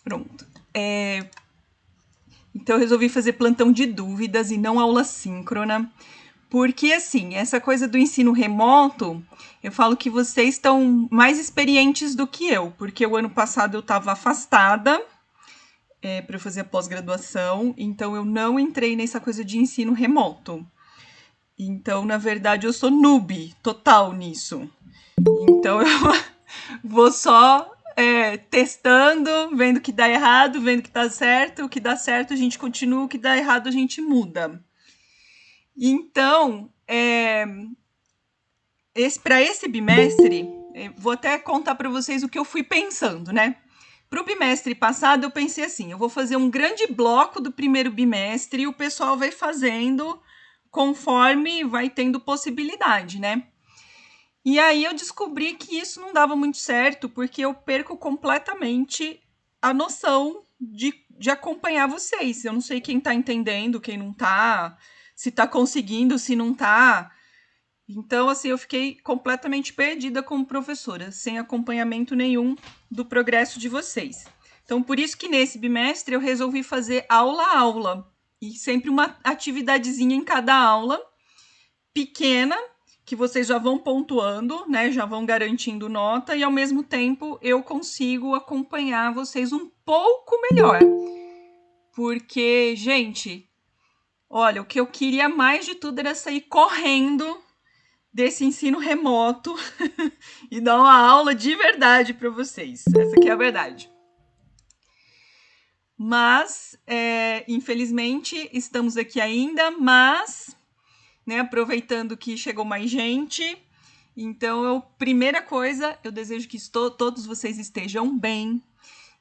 Pronto. Então, eu resolvi fazer plantão de dúvidas e não aula síncrona, porque, assim, essa coisa do ensino remoto, eu falo que vocês estão mais experientes do que eu, porque o ano passado eu estava afastada para eu fazer a pós-graduação, então eu não entrei nessa coisa de ensino remoto. Então, na verdade, eu sou noob total nisso. Então, eu vou só testando, vendo o que dá errado, vendo o que dá certo. O que dá certo a gente continua, o que dá errado a gente muda. Então, para esse bimestre, vou até contar para vocês o que eu fui pensando, né? Para o bimestre passado, eu pensei assim, eu vou fazer um grande bloco do primeiro bimestre e o pessoal vai fazendo conforme vai tendo possibilidade, né? E aí eu descobri que isso não dava muito certo, porque eu perco completamente a noção de acompanhar vocês. Eu não sei quem tá entendendo, quem não tá, se tá conseguindo, se não tá. Então, assim, eu fiquei completamente perdida como professora, sem acompanhamento nenhum do progresso de vocês. Então, por isso que nesse bimestre eu resolvi fazer aula a aula. E sempre uma atividadezinha em cada aula, pequena, que vocês já vão pontuando, né? Já vão garantindo nota e ao mesmo tempo eu consigo acompanhar vocês um pouco melhor. Porque, gente, olha, o que eu queria mais de tudo era sair correndo desse ensino remoto e dar uma aula de verdade para vocês. Essa aqui é a verdade. Mas, infelizmente, estamos aqui ainda, mas, né, aproveitando que chegou mais gente, então, primeira coisa, eu desejo que todos vocês estejam bem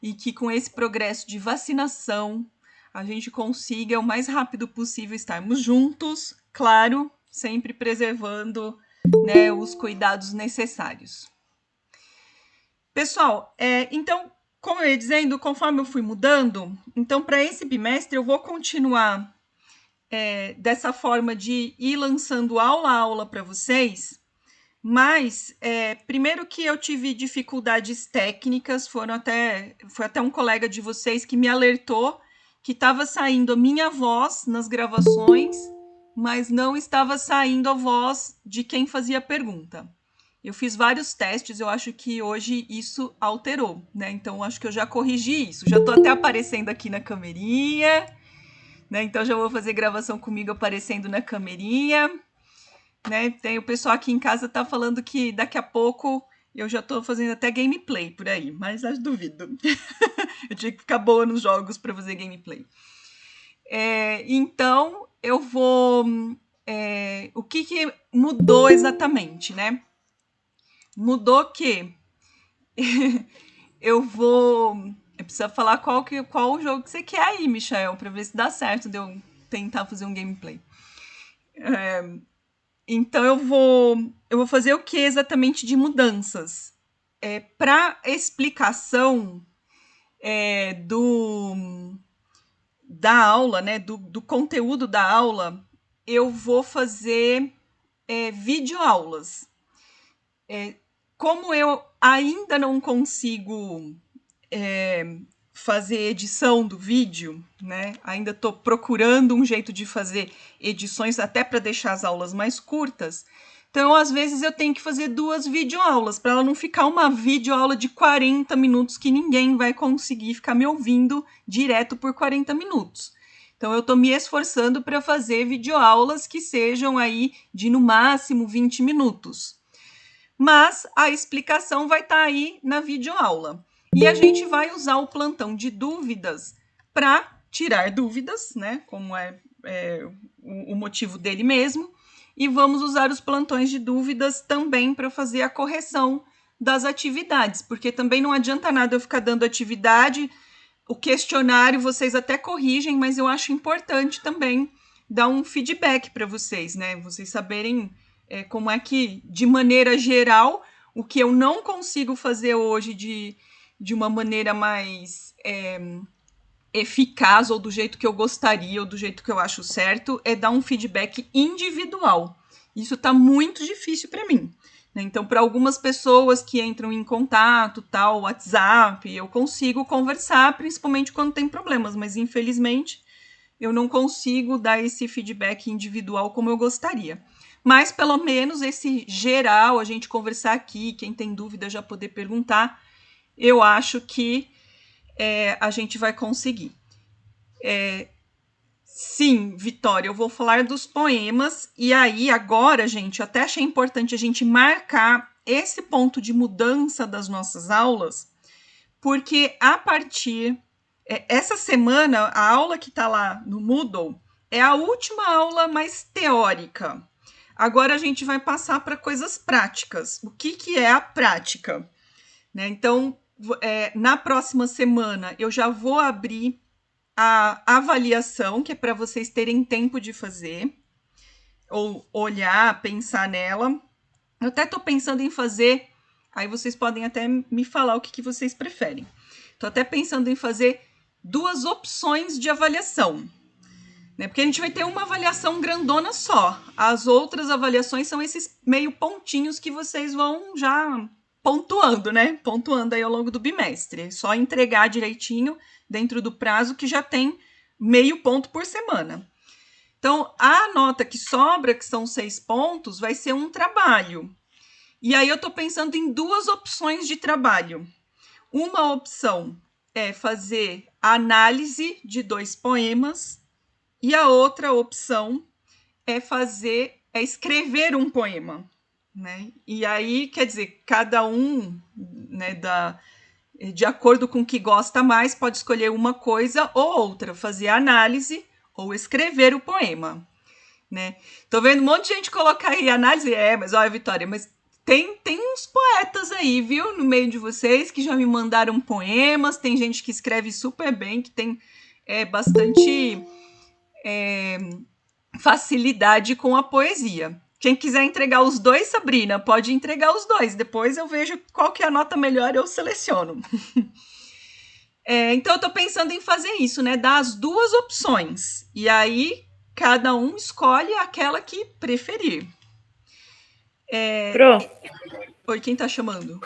e que com esse progresso de vacinação, a gente consiga o mais rápido possível estarmos juntos, claro, sempre preservando, né, os cuidados necessários. Pessoal, então, como eu ia dizendo, conforme eu fui mudando, então para esse bimestre eu vou continuar dessa forma de ir lançando aula a aula para vocês, mas primeiro que eu tive dificuldades técnicas, foi até um colega de vocês que me alertou que estava saindo a minha voz nas gravações, mas não estava saindo a voz de quem fazia a pergunta. Eu fiz vários testes, eu acho que hoje isso alterou, né? Então, acho que eu já corrigi isso. Já estou até aparecendo aqui na camerinha, né? Então, já vou fazer gravação comigo aparecendo na camerinha, né? Tem o pessoal aqui em casa tá falando que daqui a pouco eu já estou fazendo até gameplay por aí, mas acho duvido. Eu tinha que ficar boa nos jogos para fazer gameplay. Então, eu vou... o que mudou exatamente, né? Mudou que eu preciso falar qual o jogo que você quer aí, Michael, para ver se dá certo de eu tentar fazer um gameplay. Então eu vou fazer o que exatamente de mudanças? Para explicação da aula, né, do conteúdo da aula, eu vou fazer videoaulas. Como eu ainda não consigo fazer edição do vídeo, né? Ainda estou procurando um jeito de fazer edições até para deixar as aulas mais curtas. Então, às vezes, eu tenho que fazer 2 videoaulas para ela não ficar uma videoaula de 40 minutos que ninguém vai conseguir ficar me ouvindo direto por 40 minutos. Então, eu estou me esforçando para fazer videoaulas que sejam aí de, no máximo, 20 minutos. Mas a explicação vai estar aí na videoaula. E a gente vai usar o plantão de dúvidas para tirar dúvidas, né? Como o motivo dele mesmo. E vamos usar os plantões de dúvidas também para fazer a correção das atividades, porque também não adianta nada eu ficar dando atividade, o questionário vocês até corrigem, mas eu acho importante também dar um feedback para vocês, né? Vocês saberem como é que, de maneira geral, o que eu não consigo fazer hoje de uma maneira mais eficaz ou do jeito que eu gostaria ou do jeito que eu acho certo, é dar um feedback individual. Isso está muito difícil para mim. né? Então, para algumas pessoas que entram em contato, tal, WhatsApp, eu consigo conversar, principalmente quando tem problemas, mas infelizmente eu não consigo dar esse feedback individual como eu gostaria. Mas pelo menos esse geral, a gente conversar aqui, quem tem dúvida já poder perguntar, eu acho que a gente vai conseguir. Sim, Vitória, eu vou falar dos poemas, e aí agora, gente, até achei importante a gente marcar esse ponto de mudança das nossas aulas, porque a partir essa semana, a aula que está lá no Moodle é a última aula mais teórica. Agora a gente vai passar para coisas práticas. O que é a prática? Né? Então, na próxima semana, eu já vou abrir a avaliação, que é para vocês terem tempo de fazer, ou olhar, pensar nela. Eu até estou pensando em fazer, aí vocês podem até me falar o que vocês preferem. Estou até pensando em fazer 2 opções de avaliação, né? Porque a gente vai ter uma avaliação grandona só. As outras avaliações são esses meio pontinhos que vocês vão já pontuando, né? Pontuando aí ao longo do bimestre. É só entregar direitinho dentro do prazo que já tem meio ponto por semana. Então, a nota que sobra, que são 6 pontos, vai ser um trabalho. E aí eu estou pensando em 2 opções de trabalho. Uma opção é fazer a análise de 2 poemas e a outra opção é escrever um poema, né? E aí, quer dizer, cada um, né, de acordo com o que gosta mais, pode escolher uma coisa ou outra, fazer a análise ou escrever o poema, né? Tô vendo um monte de gente colocar aí análise, mas olha, Vitória, mas tem uns poetas aí, viu, no meio de vocês, que já me mandaram poemas, tem gente que escreve super bem, que tem bastante facilidade com a poesia. Quem quiser entregar os 2, Sabrina, pode entregar os 2. Depois eu vejo qual que é a nota melhor e eu seleciono. Então eu tô pensando em fazer isso, né? Dar as 2 opções. E aí cada um escolhe aquela que preferir. Pro, Oi, quem tá chamando?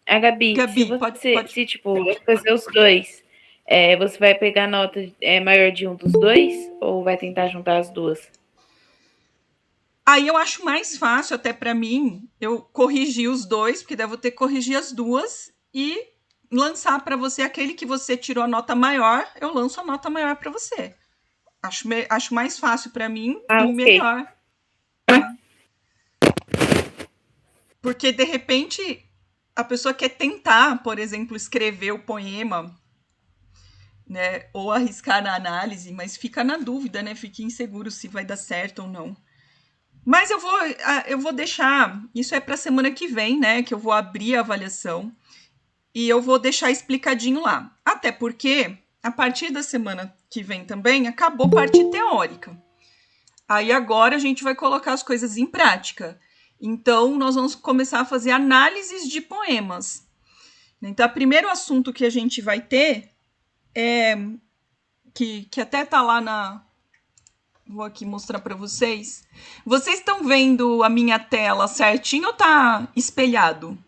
a Gabi, Gabi, pode. se tipo, fazer os 2, você vai pegar a nota maior de um dos 2 ou vai tentar juntar as 2? Aí eu acho mais fácil, até para mim, eu corrigir os 2, porque daí eu vou ter que corrigir as 2 e lançar para você aquele que você tirou a nota maior, eu lanço a nota maior para você. Acho mais fácil para mim e okay. melhor. Porque, de repente, a pessoa quer tentar, por exemplo, escrever o poema, né, ou arriscar na análise, mas fica na dúvida, né? Fica inseguro se vai dar certo ou não. Mas eu vou deixar, isso é para a semana que vem, né, que eu vou abrir a avaliação e eu vou deixar explicadinho lá. Até porque, a partir da semana que vem também, acabou parte teórica. Aí agora a gente vai colocar as coisas em prática. Então, nós vamos começar a fazer análises de poemas. Então, o primeiro assunto que a gente vai ter que até tá lá na... Vou aqui mostrar para vocês. Vocês estão vendo a minha tela certinho ou tá espelhado?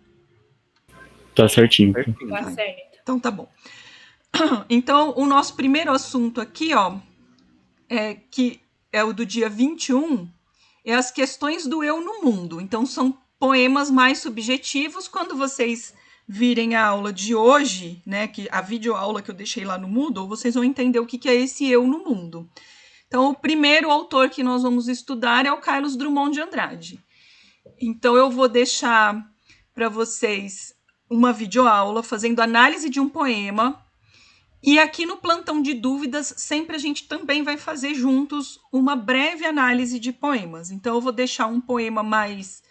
Tá certinho. Tá certo. Então tá bom. Então, o nosso primeiro assunto aqui, ó, que é o do dia 21, é as questões do eu no mundo. Então, são poemas mais subjetivos. Quando vocês virem a aula de hoje, né, que a videoaula que eu deixei lá no Moodle, vocês vão entender o que é esse eu no mundo. Então, o primeiro autor que nós vamos estudar é o Carlos Drummond de Andrade. Então, eu vou deixar para vocês uma videoaula fazendo análise de um poema. E aqui no plantão de dúvidas, sempre a gente também vai fazer juntos uma breve análise de poemas. Então, eu vou deixar um poema mais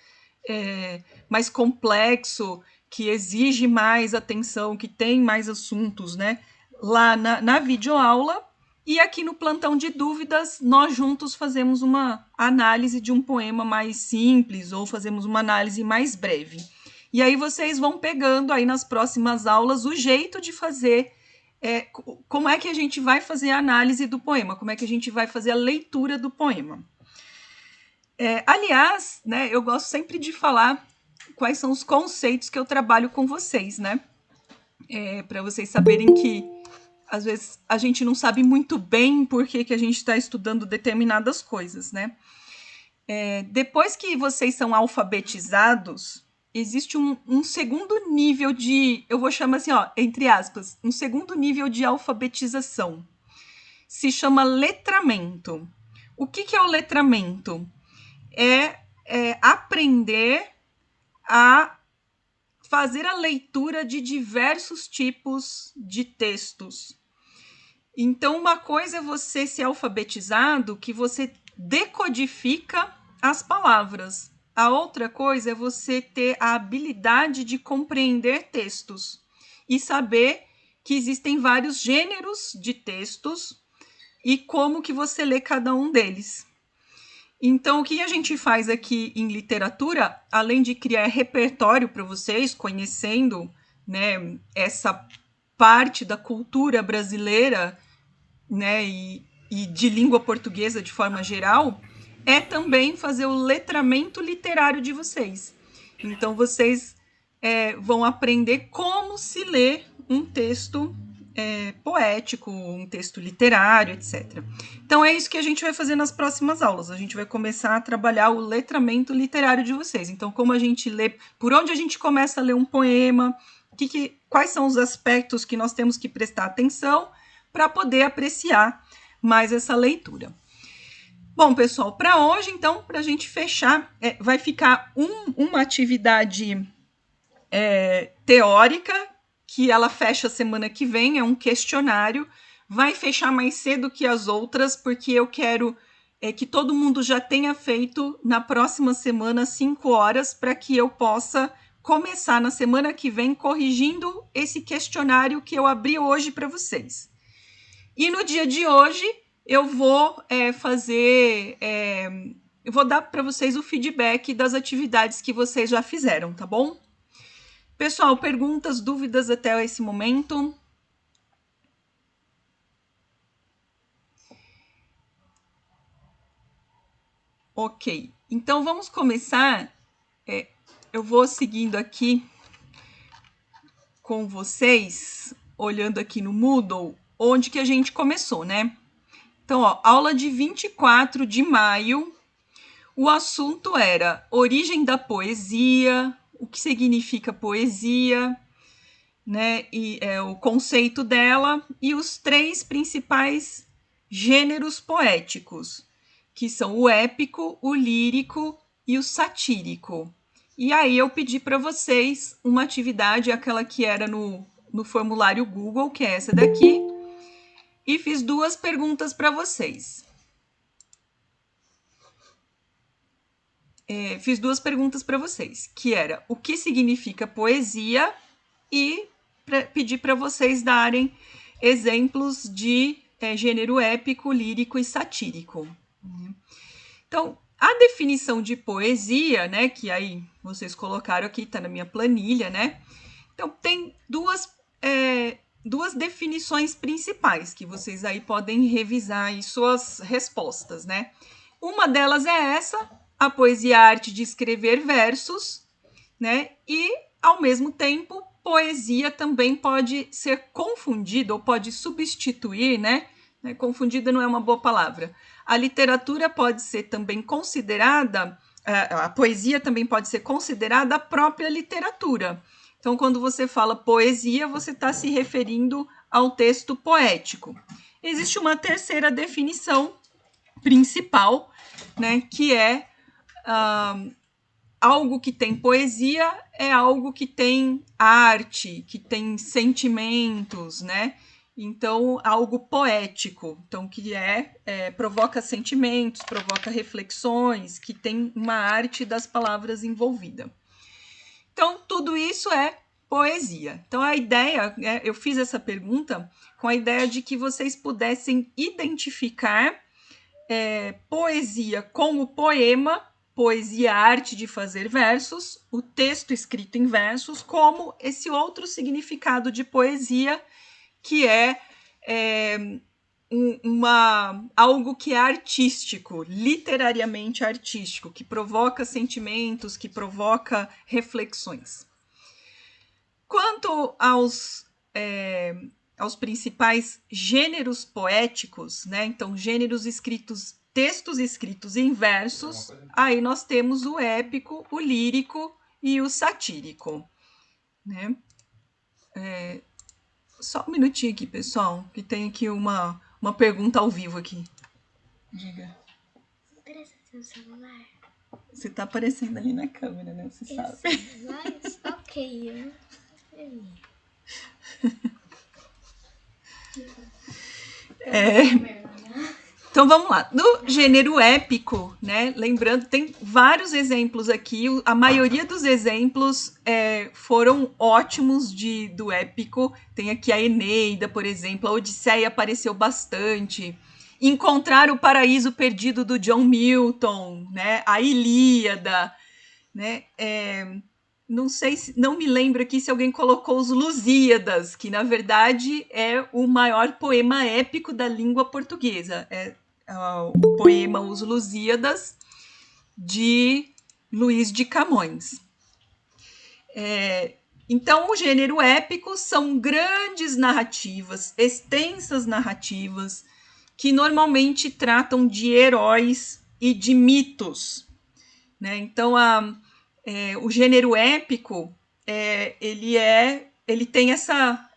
complexo, que exige mais atenção, que tem mais assuntos, né, lá na videoaula. E aqui no plantão de dúvidas, nós juntos fazemos uma análise de um poema mais simples ou fazemos uma análise mais breve. E aí vocês vão pegando aí nas próximas aulas o jeito de fazer, como é que a gente vai fazer a análise do poema, como é que a gente vai fazer a leitura do poema. Aliás, né, eu gosto sempre de falar quais são os conceitos que eu trabalho com vocês, né? Para vocês saberem que, às vezes, a gente não sabe muito bem por que a gente está estudando determinadas coisas, né? Depois que vocês são alfabetizados, existe um segundo nível de, eu vou chamar assim, ó, entre aspas, um segundo nível de alfabetização. Se chama letramento. O que é o letramento? É aprender a fazer a leitura de diversos tipos de textos. Então, uma coisa é você ser alfabetizado, que você decodifica as palavras. A outra coisa é você ter a habilidade de compreender textos e saber que existem vários gêneros de textos e como que você lê cada um deles. Então, o que a gente faz aqui em literatura, além de criar repertório para vocês, conhecendo, né, essa parte da cultura brasileira, né, e de língua portuguesa de forma geral, é também fazer o letramento literário de vocês. Então, vocês vão aprender como se lê um texto poético, um texto literário, etc. Então, é isso que a gente vai fazer nas próximas aulas. A gente vai começar a trabalhar o letramento literário de vocês. Então, como a gente lê, por onde a gente começa a ler um poema, quais são os aspectos que nós temos que prestar atenção para poder apreciar mais essa leitura. Bom, pessoal, para hoje, então, para a gente fechar, vai ficar uma atividade teórica, que ela fecha semana que vem, é um questionário, vai fechar mais cedo que as outras, porque eu quero que todo mundo já tenha feito na próxima semana 5 horas, para que eu possa começar na semana que vem corrigindo esse questionário que eu abri hoje para vocês. E no dia de hoje, eu vou eu vou dar para vocês o feedback das atividades que vocês já fizeram, tá bom? Pessoal, perguntas, dúvidas até esse momento? Ok, então vamos começar. Eu vou seguindo aqui com vocês, olhando aqui no Moodle, onde que a gente começou, né? Então, ó, aula de 24 de maio, o assunto era origem da poesia, o que significa poesia, né? E o conceito dela e os 3 principais gêneros poéticos, que são o épico, o lírico e o satírico. E aí eu pedi para vocês uma atividade, aquela que era no formulário Google, que é essa daqui, e fiz 2 perguntas para vocês. Fiz 2 perguntas para vocês, que era o que significa poesia e pedi para vocês darem exemplos de gênero épico, lírico e satírico. Então, a definição de poesia, né, que aí vocês colocaram aqui, está na minha planilha, né? Então, tem duas definições principais que vocês aí podem revisar aí suas respostas, né? Uma delas é essa, a poesia é a arte de escrever versos, né? E, ao mesmo tempo, poesia também pode ser confundida ou pode substituir, né? Confundida não é uma boa palavra. A literatura pode ser também considerada, a poesia também pode ser considerada a própria literatura. Então, quando você fala poesia, você está se referindo ao texto poético. Existe uma terceira definição principal, né, que é algo que tem poesia é algo que tem arte, que tem sentimentos, né? Então, algo poético, então que provoca sentimentos, provoca reflexões, que tem uma arte das palavras envolvida. Então, tudo isso é poesia. Então, a ideia, eu fiz essa pergunta com a ideia de que vocês pudessem identificar poesia com o poema, poesia, arte de fazer versos, o texto escrito em versos, como esse outro significado de poesia, que é algo que é artístico, literariamente artístico, que provoca sentimentos, que provoca reflexões. Quanto aos principais gêneros poéticos, né? Então, gêneros escritos, textos escritos em versos, aí nós temos o épico, o lírico e o satírico, né? Só um minutinho aqui, pessoal, que tem aqui uma pergunta ao vivo aqui. Diga. Parece seu celular. Você tá aparecendo ali na câmera, né? Você sabe. Mas, ok. Então vamos lá. No gênero épico, né? Lembrando, tem vários exemplos aqui. A maioria dos exemplos foram ótimos do épico. Tem aqui a Eneida, por exemplo. A Odisseia apareceu bastante. Encontrar o Paraíso Perdido do John Milton, né? A Ilíada, né? Não sei, não me lembro aqui se alguém colocou os Lusíadas, que na verdade é o maior poema épico da língua portuguesa. O poema Os Lusíadas, de Luís de Camões. Então, o gênero épico são grandes narrativas, extensas narrativas, que normalmente tratam de heróis e de mitos, né? Então, o gênero épico, ele tem essa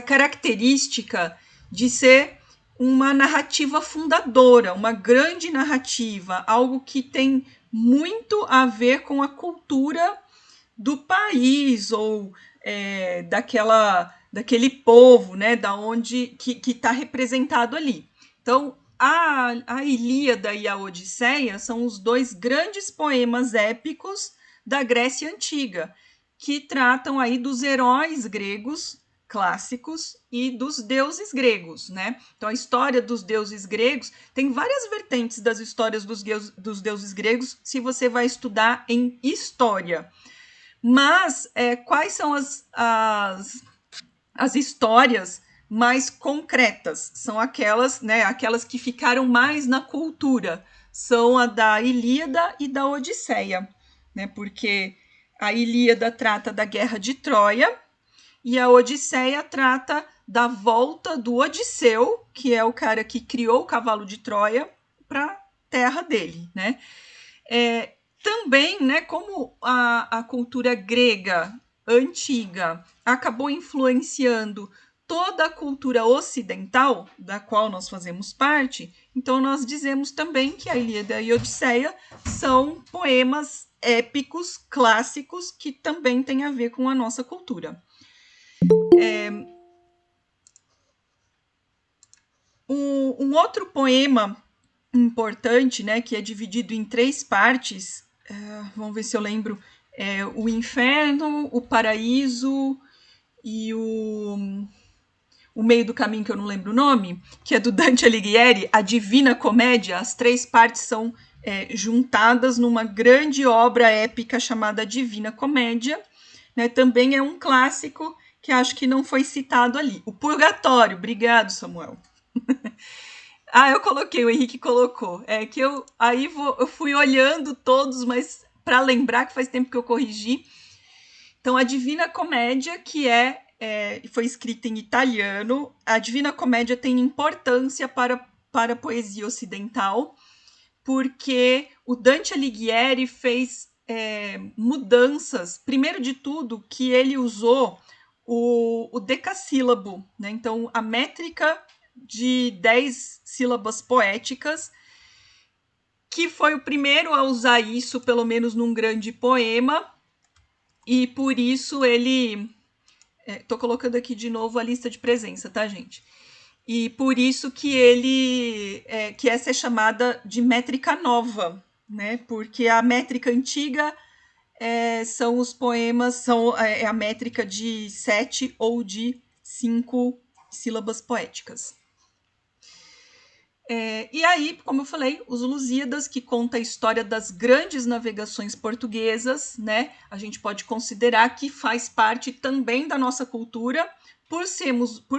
característica de ser uma narrativa fundadora, uma grande narrativa, algo que tem muito a ver com a cultura do país ou daquele povo, né, da onde que está representado ali. Então, a Ilíada e a Odisseia são os dois grandes poemas épicos da Grécia Antiga, que tratam aí dos heróis gregos clássicos e dos deuses gregos, né? Então, a história dos deuses gregos tem várias vertentes das histórias dos deuses gregos, se você vai estudar em história. Mas quais são as histórias mais concretas? São aquelas, né, aquelas que ficaram mais na cultura. São a da Ilíada e da Odisseia, né? Porque a Ilíada trata da guerra de Troia e a Odisseia trata da volta do Odisseu, que é o cara que criou o cavalo de Troia, para a terra dele, né? Também, né, como a cultura grega antiga acabou influenciando toda a cultura ocidental, da qual nós fazemos parte, então nós dizemos também que a Ilíada e a Odisseia são poemas épicos, clássicos, que também têm a ver com a nossa cultura. Um outro poema importante, né, que é dividido em 3 partes, vamos ver se eu lembro, o Inferno, o Paraíso e o meio do caminho, que eu não lembro o nome, que é do Dante Alighieri, a Divina Comédia. As 3 partes são juntadas numa grande obra épica chamada Divina Comédia, né? Também é um clássico que acho que não foi citado ali. O Purgatório, obrigado, Samuel. Eu coloquei, o Henrique colocou. Que eu fui olhando todos, mas para lembrar que faz tempo que eu corrigi. Então, a Divina Comédia, que foi escrita em italiano, a Divina Comédia tem importância para a poesia ocidental, porque o Dante Alighieri fez mudanças. Primeiro de tudo, que ele usou o decassílabo, né? Então, a métrica de 10 sílabas poéticas, que foi o primeiro a usar isso, pelo menos num grande poema, e por isso ele... Tô colocando aqui de novo a lista de presença, tá, gente? E por isso que que essa é chamada de métrica nova, né? Porque a métrica antiga são os poemas, a métrica de 7 ou de 5 sílabas poéticas. E aí, como eu falei, os Lusíadas, que conta a história das grandes navegações portuguesas, né? A gente pode considerar que faz parte também da nossa cultura, por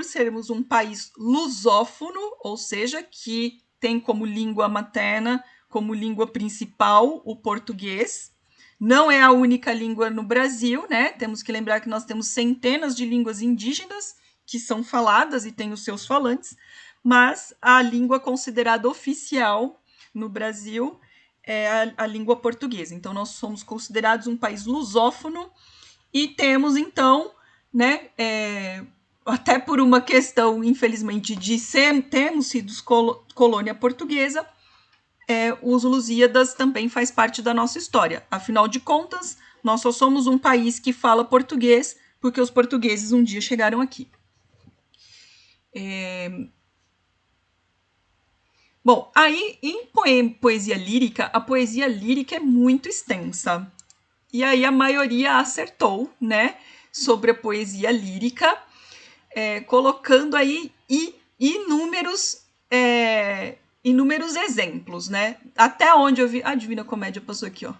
sermos um país lusófono, ou seja, que tem como língua materna, como língua principal, o português. Não é a única língua no Brasil, né? Temos que lembrar que nós temos centenas de línguas indígenas que são faladas e têm os seus falantes, mas a língua considerada oficial no Brasil é a língua portuguesa. Então, nós somos considerados um país lusófono e temos, então, né, até por uma questão, infelizmente, de termos sido colônia portuguesa, os Lusíadas também faz parte da nossa história. Afinal de contas, nós só somos um país que fala português porque os portugueses um dia chegaram aqui. Bom, aí em poesia lírica, a poesia lírica é muito extensa. E aí a maioria acertou, né, sobre a poesia lírica, colocando aí inúmeros exemplos, né? Até onde eu vi... A Divina Comédia passou aqui, ó.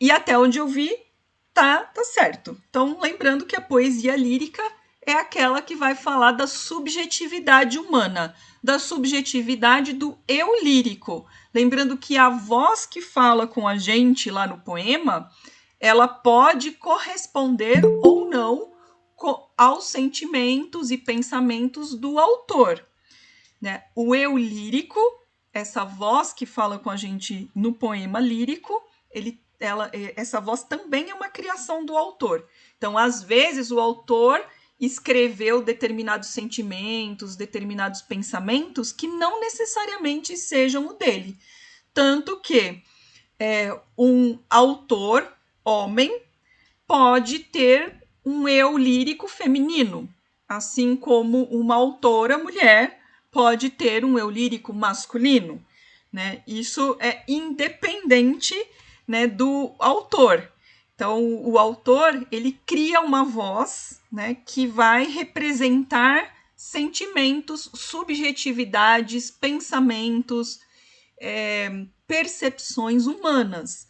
E até onde eu vi, tá certo. Então, lembrando que a poesia lírica é aquela que vai falar da subjetividade humana, da subjetividade do eu lírico. Lembrando que a voz que fala com a gente lá no poema, ela pode corresponder ou não aos sentimentos e pensamentos do autor, né? O eu lírico, essa voz que fala com a gente no poema lírico, essa voz também é uma criação do autor. Então, às vezes, o autor escreveu determinados sentimentos, determinados pensamentos que não necessariamente sejam o dele. Tanto que um autor, homem, pode ter um eu lírico feminino, assim como uma autora, mulher, pode ter um eu lírico masculino, né? Isso é independente, né, do autor. Então, o autor, ele cria uma voz, né, que vai representar sentimentos, subjetividades, pensamentos, percepções humanas,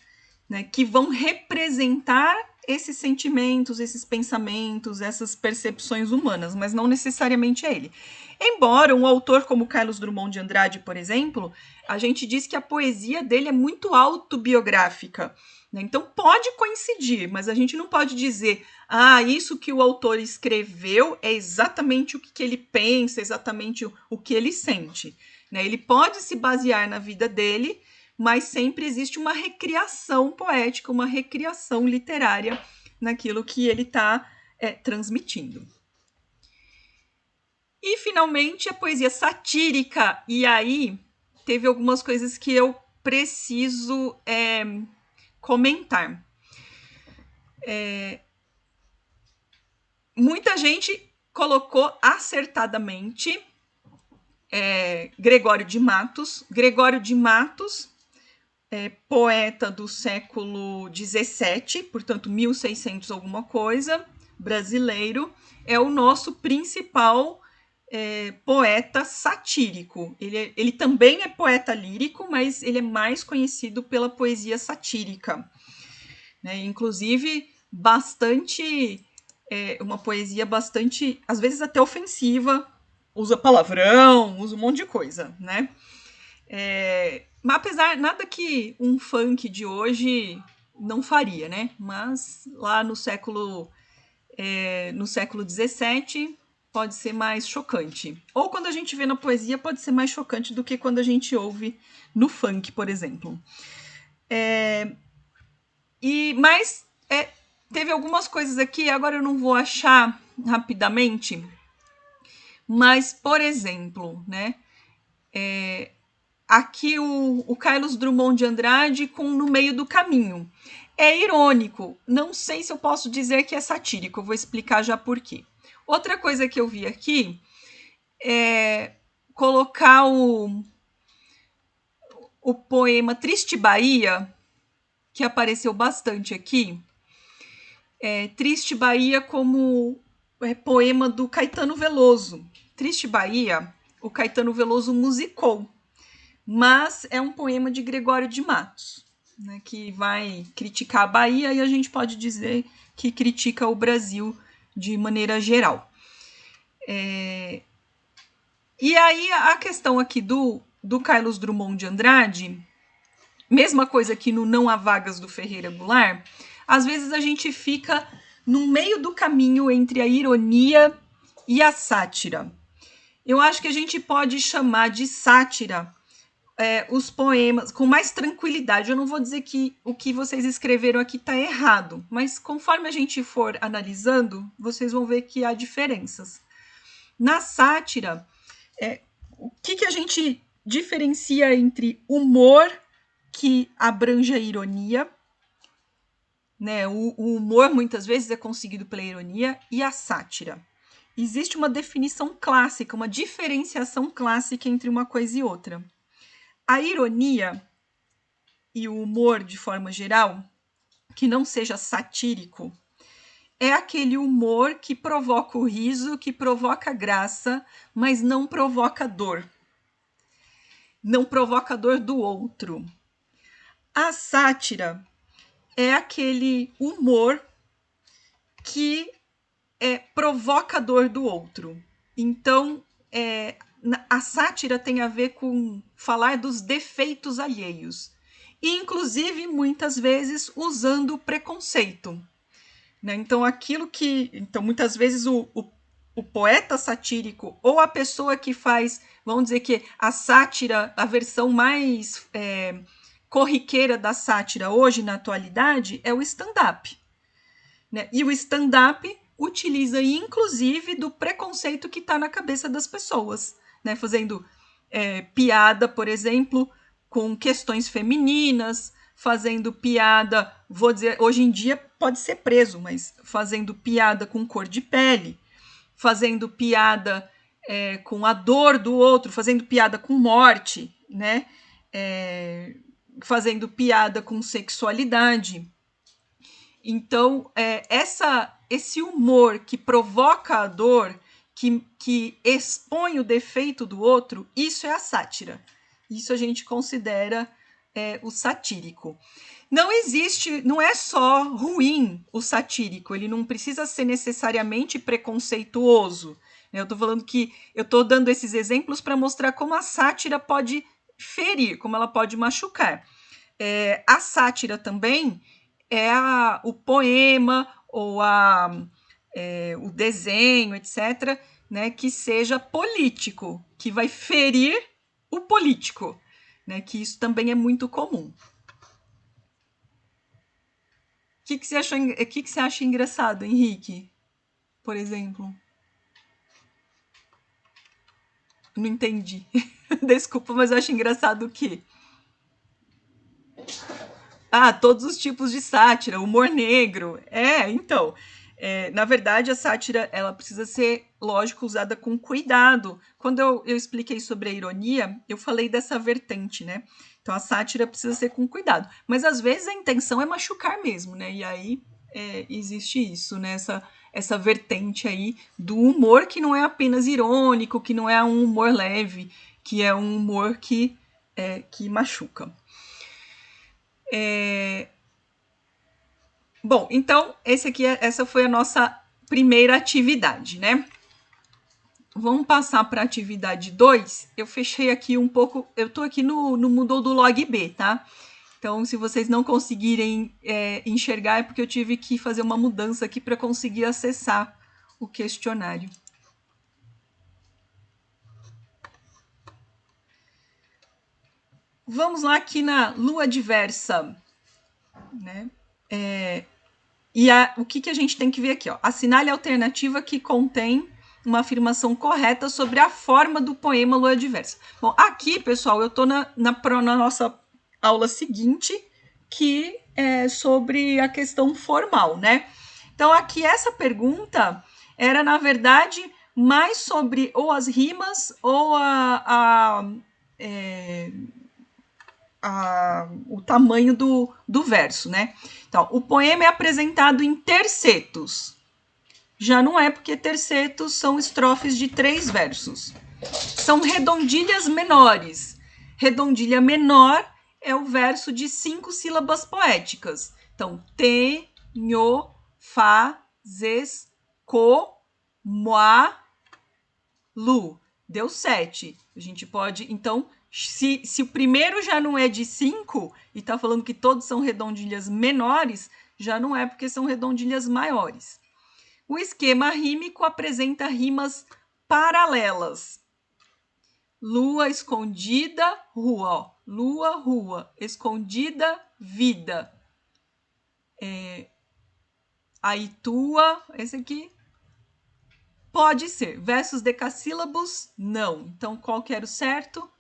né, que vão representar esses sentimentos, esses pensamentos, essas percepções humanas, mas não necessariamente é ele. Embora um autor como Carlos Drummond de Andrade, por exemplo, a gente diz que a poesia dele é muito autobiográfica, né? Então pode coincidir, mas a gente não pode dizer isso que o autor escreveu é exatamente o que ele pensa, exatamente o que ele sente, né? Ele pode se basear na vida dele, mas sempre existe uma recriação poética, uma recriação literária naquilo que ele está transmitindo. E, finalmente, a poesia satírica. E aí, teve algumas coisas que eu preciso comentar. Muita gente colocou acertadamente Gregório de Matos. Gregório de Matos, poeta do século XVII, portanto, 1600 alguma coisa, brasileiro, é o nosso principal poeta satírico. Ele também é poeta lírico, mas ele é mais conhecido pela poesia satírica, né? Inclusive, uma poesia bastante, às vezes até ofensiva, usa palavrão, usa um monte de coisa, né? Mas apesar, nada que um funk de hoje não faria, né? Mas lá no século XVII pode ser mais chocante. Ou quando a gente vê na poesia pode ser mais chocante do que quando a gente ouve no funk, por exemplo. Mas teve algumas coisas aqui, agora eu não vou achar rapidamente, mas, por exemplo, né? Aqui o Carlos Drummond de Andrade com No Meio do Caminho. É irônico, não sei se eu posso dizer que é satírico, eu vou explicar já por quê. Outra coisa que eu vi aqui é colocar o poema Triste Bahia, que apareceu bastante aqui. Triste Bahia como poema do Caetano Veloso. Triste Bahia o Caetano Veloso musicou, mas é um poema de Gregório de Matos, né, que vai criticar a Bahia, e a gente pode dizer que critica o Brasil de maneira geral. E aí a questão aqui do Carlos Drummond de Andrade, mesma coisa que no Não Há Vagas do Ferreira Goulart, às vezes a gente fica no meio do caminho entre a ironia e a sátira. Eu acho que a gente pode chamar de sátira os poemas com mais tranquilidade. Eu não vou dizer que o que vocês escreveram aqui está errado, mas conforme a gente for analisando, vocês vão ver que há diferenças. Na sátira, o que a gente diferencia entre humor, que abrange a ironia, né? O humor muitas vezes é conseguido pela ironia, e a sátira. Existe uma definição clássica, uma diferenciação clássica entre uma coisa e outra. A ironia e o humor, de forma geral, que não seja satírico, é aquele humor que provoca o riso, que provoca graça, mas não provoca dor. Não provoca dor do outro. A sátira é aquele humor que provoca a dor do outro. Então, a sátira tem a ver com falar dos defeitos alheios. E, inclusive, muitas vezes, usando preconceito. Né? Então, muitas vezes, o poeta satírico ou a pessoa que faz, vamos dizer que a sátira, a versão mais corriqueira da sátira hoje, na atualidade, é o stand-up. Né? E o stand-up utiliza, inclusive, do preconceito que está na cabeça das pessoas, né? Fazendo piada, por exemplo, com questões femininas, fazendo piada, vou dizer, hoje em dia pode ser preso, mas fazendo piada com cor de pele, fazendo piada com a dor do outro, fazendo piada com morte, né? Fazendo piada com sexualidade. Então, esse humor que provoca a dor, que expõe o defeito do outro, isso é a sátira. Isso a gente considera o satírico. Não é só ruim o satírico, ele não precisa ser necessariamente preconceituoso. Eu estou falando que eu estou dando esses exemplos para mostrar como a sátira pode ferir, como ela pode machucar. A sátira também é o poema ou o desenho, etc., né, que seja político, que vai ferir o político, né, que isso também é muito comum. O que você acha engraçado, Henrique, por exemplo? Não entendi. Desculpa, mas eu acho engraçado o quê? Todos os tipos de sátira, humor negro. Então, na verdade, a sátira ela precisa ser, lógico, usada com cuidado. Quando eu expliquei sobre a ironia, eu falei dessa vertente, né? Então, a sátira precisa ser com cuidado. Mas, às vezes, a intenção é machucar mesmo, né? E aí, existe isso, né? Essa vertente aí do humor que não é apenas irônico, que não é um humor leve, que é um humor que machuca. Bom, então, essa foi a nossa primeira atividade, né? Vamos passar para a atividade 2. Eu fechei aqui um pouco, eu estou aqui no Moodle do Log B, tá? Então, se vocês não conseguirem enxergar, é porque eu tive que fazer uma mudança aqui para conseguir acessar o questionário. Vamos lá aqui na lua diversa, né? O que a gente tem que ver aqui? Ó? Assinale a alternativa que contém uma afirmação correta sobre a forma do poema Lua Diversa. Bom, aqui, pessoal, eu estou na nossa aula seguinte, que é sobre a questão formal, né? Então, aqui, essa pergunta era, na verdade, mais sobre ou as rimas ou o tamanho do verso, né? Então, o poema é apresentado em tercetos. Já não é porque tercetos são estrofes de 3 versos. São redondilhas menores. Redondilha menor é o verso de 5 sílabas poéticas. Então, tenho, fazes, co, moa, lu. Deu 7. A gente pode, então, se o primeiro já não é de 5 e está falando que todos são redondilhas menores, já não é porque são redondilhas maiores. O esquema rímico apresenta rimas paralelas. Lua escondida, rua. Ó. Lua, rua. Escondida, vida. Aí tua, esse aqui. Pode ser. Versos decassílabos, não. Então, qual que era o certo?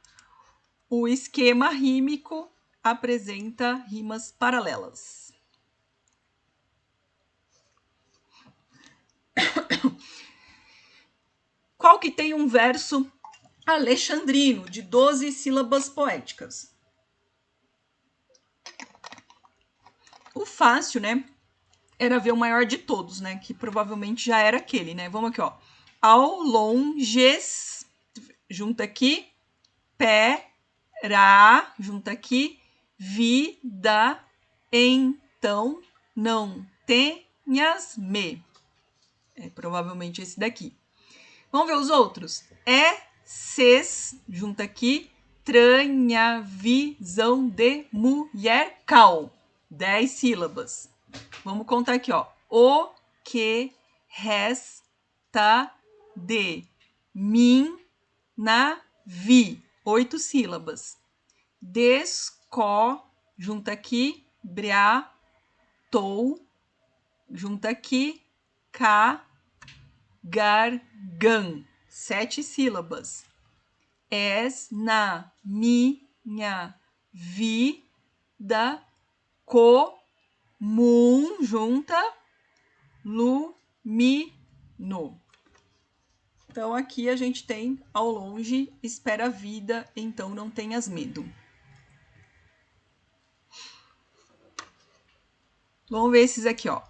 O esquema rímico apresenta rimas paralelas. Qual que tem um verso alexandrino, de 12 sílabas poéticas? O fácil, né, era ver o maior de todos, né, que provavelmente já era aquele, né? Vamos aqui, ó. Ao longes, junta aqui, pé, ra, junta aqui, vida, então, não tenhas me. É provavelmente esse daqui. Vamos ver os outros? Ses, junta aqui, tranha visão de mulher cal. 10 sílabas. Vamos contar aqui, ó. O que resta de mim na vi. 8 sílabas. Desco, junta aqui, bria, tou, junta aqui, ca, gargan. 7 sílabas. És na minha vida comum, junta, lumino. Então, aqui a gente tem ao longe, espera a vida, então não tenhas medo. Vamos ver esses aqui, ó.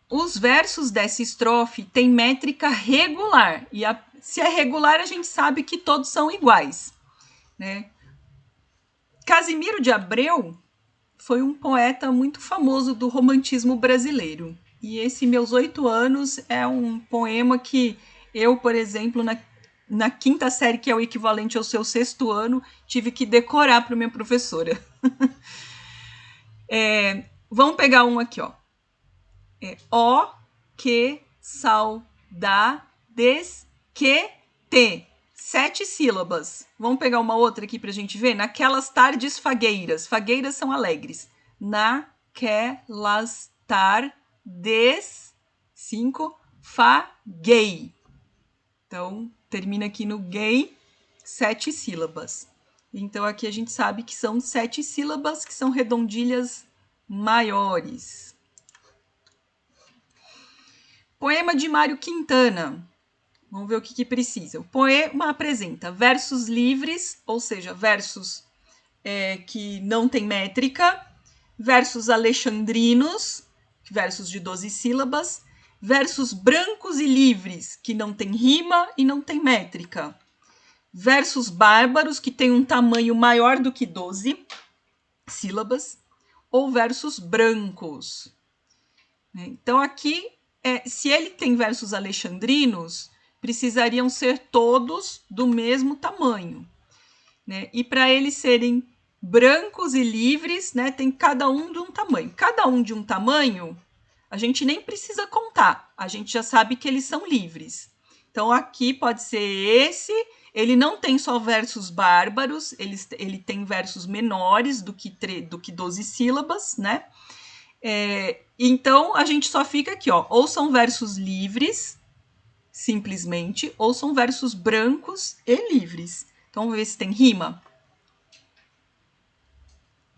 Os versos dessa estrofe têm métrica regular. E se é regular, a gente sabe que todos são iguais, né? Casimiro de Abreu foi um poeta muito famoso do romantismo brasileiro. E esse Meus 8 Anos é um poema que eu, por exemplo, na quinta série, que é o equivalente ao seu 6º ano, tive que decorar para minha professora. Vamos pegar um aqui, ó. Ó que saudades que te. 7 sílabas. Vamos pegar uma outra aqui pra gente ver? Naquelas tardes fagueiras. Fagueiras são alegres. Naquelas tardes. 5. Faguei. Então, termina aqui no gay. 7 sílabas. Então, aqui a gente sabe que são 7 sílabas, que são redondilhas maiores. Poema de Mário Quintana. Vamos ver o que precisa. O poema apresenta versos livres, ou seja, versos que não tem métrica, versos alexandrinos, versos de 12 sílabas, versos brancos e livres, que não tem rima e não tem métrica, versos bárbaros, que tem um tamanho maior do que 12 sílabas, ou versos brancos. Então, aqui, se ele tem versos alexandrinos, precisariam ser todos do mesmo tamanho, né? E para eles serem brancos e livres, né, tem cada um de um tamanho. Cada um de um tamanho, a gente nem precisa contar, a gente já sabe que eles são livres. Então, aqui pode ser esse, ele não tem só versos bárbaros, ele tem versos menores do que 12 sílabas, né? Então, a gente só fica aqui, ó, ou são versos livres, simplesmente, ou são versos brancos e livres. Então, vamos ver se tem rima.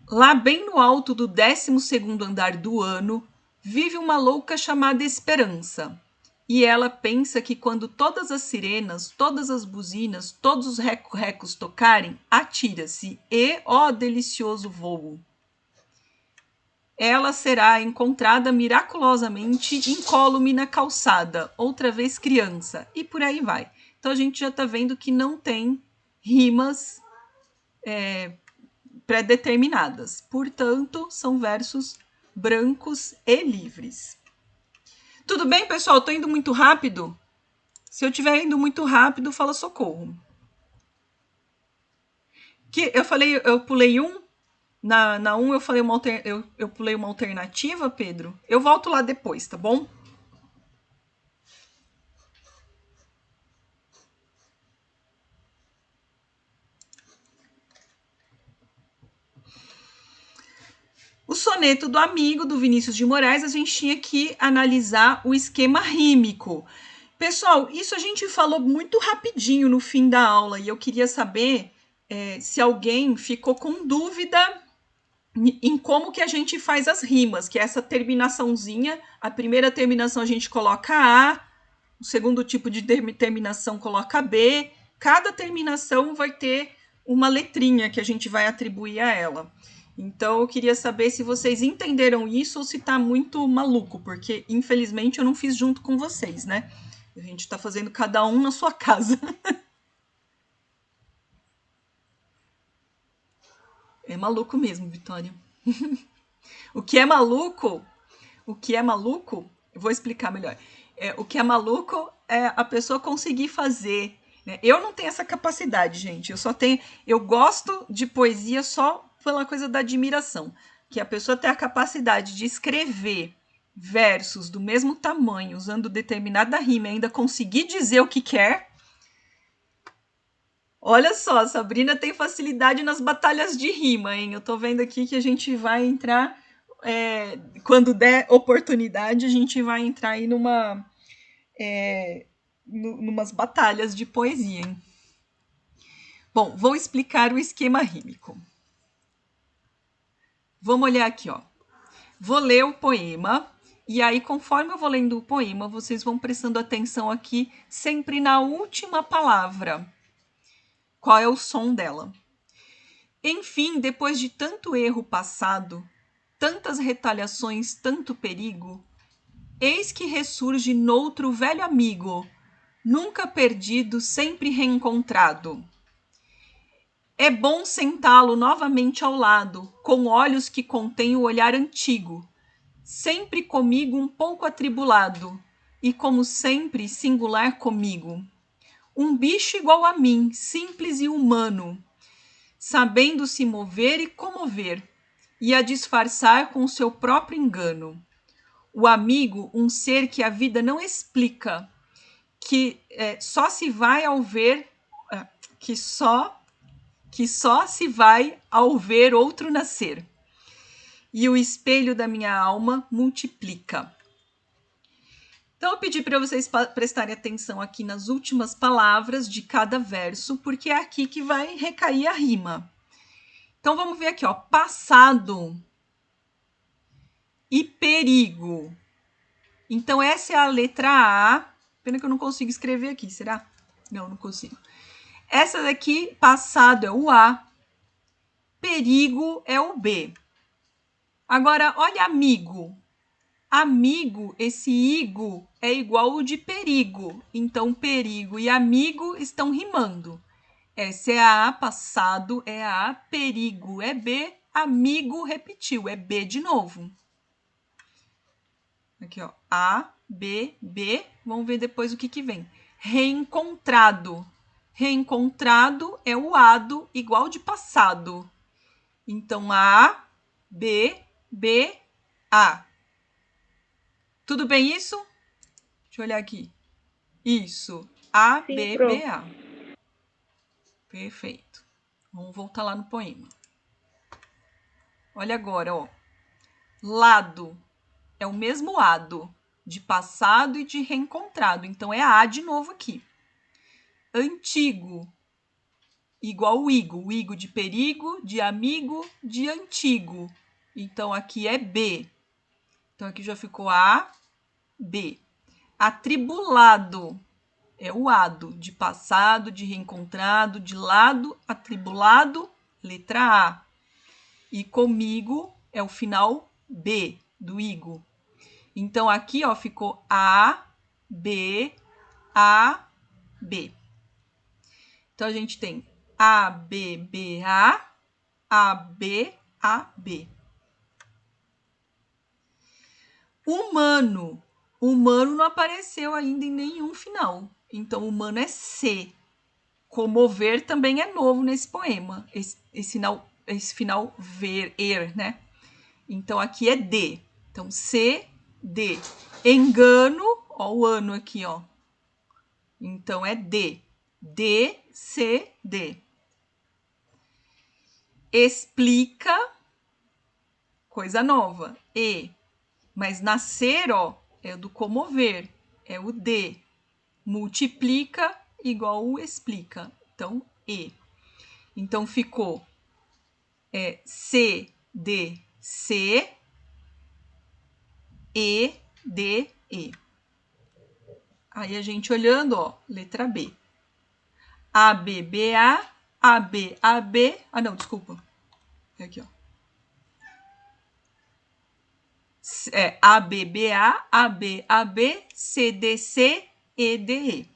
Lá bem no alto do 12º andar do ano, vive uma louca chamada Esperança. E ela pensa que quando todas as sirenas, todas as buzinas, todos os reco-recos tocarem, atira-se e, ó delicioso voo, ela será encontrada miraculosamente incólume na calçada, outra vez criança, e por aí vai. Então, Então, a gente já está vendo que não tem rimas pré-determinadas. Portanto, são versos brancos e livres. Tudo bem, pessoal? Estou indo muito rápido? Se eu estiver indo muito rápido, fala socorro. Que eu pulei um. Na 1 eu falei eu pulei uma alternativa, Pedro. Eu volto lá depois, tá bom? O soneto do amigo, do Vinícius de Moraes, a gente tinha que analisar o esquema rímico. Pessoal, isso a gente falou muito rapidinho no fim da aula e eu queria saber se alguém ficou com dúvida em como que a gente faz as rimas, que é essa terminaçãozinha. A primeira terminação a gente coloca A, o segundo tipo de terminação coloca B. Cada terminação vai ter uma letrinha que a gente vai atribuir a ela. Então, eu queria saber se vocês entenderam isso ou se tá muito maluco, porque, infelizmente, eu não fiz junto com vocês, né? A gente tá fazendo cada um na sua casa. É maluco mesmo, Vitória. O que é maluco, eu vou explicar melhor. O que é maluco é a pessoa conseguir fazer, né? Eu não tenho essa capacidade, gente. Eu gosto de poesia só pela coisa da admiração, que a pessoa tem a capacidade de escrever versos do mesmo tamanho, usando determinada rima e ainda conseguir dizer o que quer. Olha só, a Sabrina tem facilidade nas batalhas de rima, hein? Eu tô vendo aqui que a gente vai entrar, quando der oportunidade, a gente vai entrar aí numas batalhas de poesia, hein? Bom, vou explicar o esquema rímico. Vamos olhar aqui, ó. Vou ler o poema, e aí, conforme eu vou lendo o poema, vocês vão prestando atenção aqui, sempre na última palavra. Qual é o som dela? Enfim, depois de tanto erro passado, tantas retaliações, tanto perigo, eis que ressurge noutro velho amigo, nunca perdido, sempre reencontrado. É bom sentá-lo novamente ao lado, com olhos que contêm o olhar antigo, sempre comigo um pouco atribulado, e como sempre singular comigo. Um bicho igual a mim, simples e humano, sabendo se mover e comover, e a disfarçar com o seu próprio engano. O amigo, um ser que a vida não explica, que só se vai ao ver, que só se vai ao ver outro nascer. E o espelho da minha alma multiplica. Então, eu pedi para vocês prestarem atenção aqui nas últimas palavras de cada verso, porque é aqui que vai recair a rima. Então, vamos ver aqui, ó. Passado e perigo. Então, essa é a letra A. Pena que eu não consigo escrever aqui, será? Não consigo. Essa daqui, passado, é o A. Perigo é o B. Agora, olha amigo. Amigo, esse igo é igual o de perigo. Então, perigo e amigo estão rimando. Essa é a A, passado é a A, perigo é B, amigo repetiu, é B de novo. Aqui, ó, A, B, B. Vamos ver depois o que vem. Reencontrado. Reencontrado é o ado, igual de passado. Então, A, B, B, A. Tudo bem isso? Deixa eu olhar aqui. Isso. A, Sim, B, pronto. B, A. Perfeito. Vamos voltar lá no poema. Olha agora, ó. Lado é o mesmo ado de passado e de reencontrado. Então, é a de novo aqui. Antigo, igual o igo de perigo, de amigo, de antigo. Então, aqui é B. Então, aqui já ficou A, B. Atribulado é o ado de passado, de reencontrado, de lado, atribulado, letra A. E comigo é o final B do igo. Então, aqui ó, ficou A, B, A, B. Então, a gente tem A, B, B, A, B, A, B. Humano. Humano não apareceu ainda em nenhum final. Então, humano é C. Comover também é novo nesse poema. Esse final ver, né? Então, aqui é D. Então, C, D. Engano, ó, o ano aqui, ó. Então, é D. D, C, D. Explica, coisa nova. E. Mas nascer, ó, é o do comover. É o D. Multiplica igual o explica. Então, E. Então, ficou C, D, C, E, D, E. Aí a gente olhando, ó, letra B. A, B, B, A, B, A, B. Ah, não, desculpa. É aqui, ó. A, B, B, A, B, A, B, C, D, C, E, D, E.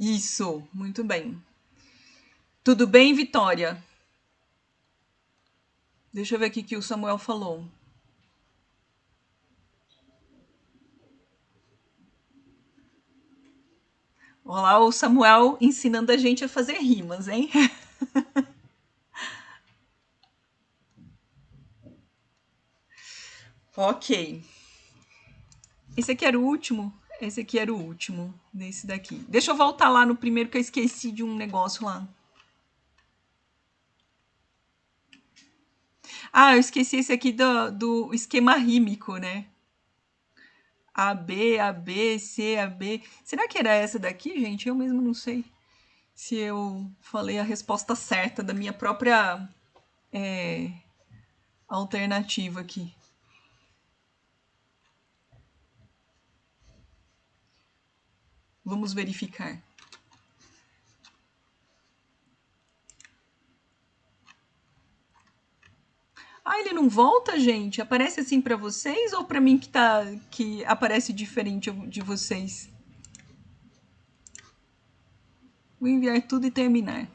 Isso, muito bem. Tudo bem, Vitória? Deixa eu ver aqui o que o Samuel falou. Olha lá o Samuel ensinando a gente a fazer rimas, hein? Ok. Esse aqui era o último? Esse aqui era o último desse daqui. Deixa eu voltar lá no primeiro que eu esqueci de um negócio lá. Ah, eu esqueci esse aqui do esquema rímico, né? A, B, C, A, B. Será que era essa daqui, gente? Eu mesmo não sei se eu falei a resposta certa da minha própria alternativa aqui. Vamos verificar. Ah, ele não volta, gente? Aparece assim para vocês ou para mim que aparece diferente de vocês? Vou enviar tudo e terminar.